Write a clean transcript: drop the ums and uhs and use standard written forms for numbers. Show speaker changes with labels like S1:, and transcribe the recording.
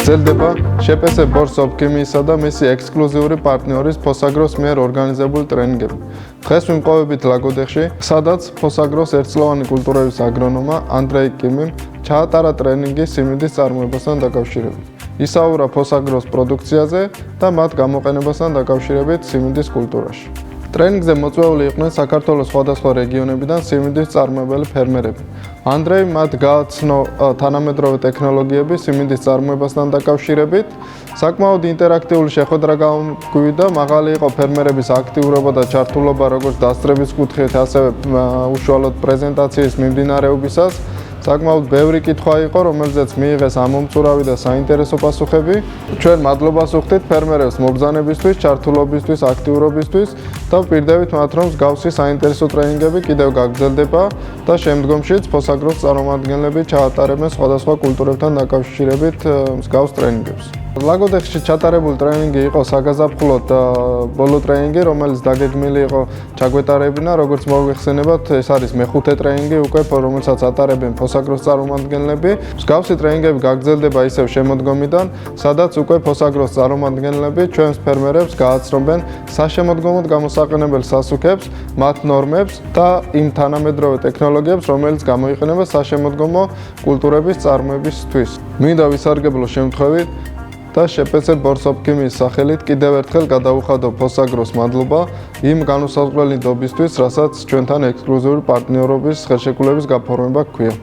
S1: გრძელდება შპს ბორს ოპტიმიზმისა და მისი ექსკლუზიური პარტნიორის ფოსაგროს მიერ ორგანიზებული ტრენინგები. დღეს ვიმყოფებით ლაგოდეხში, სადაც ფოსაგროს ერთწლოვანი კულტურების აგრონომმა ანდრეი კიმიმ ჩაატარა ტრენინგი სიმინდის წარმოებასთან დაკავშირებით. ისაუბრა ფოსაგროს პროდუქციაზე და მათ გამოყენებასთან დაკავშირებით სიმინდის კულტურაში. ტრენინგზე მოწვეული იყვნენ საქართველოს სხვადასხვა რეგიონებიდან სიმინდის წარმოებელი ფერმერები. ანდრეი მათ გააცნო თანამედროვე ტექნოლოგიები სიმინდის წარმოებასთან დაკავშირებით. საკმაოდ ინტერაქტიული შეხვედრა გამოგვივიდა, მაღალი იყო ფერმერების აქტიურობა და ჩართულობა როგორც დასწრების კუთხით, ასევე უშუალოდ პრეზენტაციის მიმდინარეობისას. საკმაოდ ბევრი კითხვა იყო, რომელზეც მიიღეს ამომწურავი და საინტერესო პასუხები. ჩვენ მადლობას ვუხდით ფერმერებს მობრძანებისთვის, ჩართულობისთვის, აქტიურობისთვის და ვპირდებით მათ, რომ მსგავსი საინტერესო ტრენინგები კიდევ გაგრძელდება და შემდგომშიც ფოსაგროს წარმომადგენლები ჩაატარებენ სხვადასხვა კულტურებთან დაკავშირებით მსგავს ტრენინგებს. ლაგოდეხში ჩატარებული ტრენინგი იყო საგაზაფხულოდ ბოლო ტრენინგი, რომელიც დაგეგმილი იყო ჩაგვეტარებინა, როგორც მოგეხსენებათ, ეს არის მეხუთე ტრენინგი უკვე, რომელსაც ატარებენ ფოსაგროს წარმომადგენლები. მსგავსი ტრენინგები გაგრძელდება ისევ შემოდგომიდან, სადაც უკვე ფოსაგროს წარმომადგენლები ჩვენს ფერმერებს გააცნობენ საშემოდგომოდ გამოსაყენებელ სასუქებს, მათ ნორმებს და იმ თანამედროვე ტექნოლოგიებს, რომელიც გამოიყენება საშემოდგომო კულტურების წარმოებისთვის. მინდა ვისარგებლო შემთხვევით და შპს ბორს ოპტიმიზმის სახელით კიდევ ერთხელ გადავუხადო ფოსაგროს მადლობა იმ განუსაზღვრელი ნდობისთვის, რასაც ჩვენთან ექსკლუზიური პარტნიორობის ხელშეკრულების გაფორმება ჰქვია.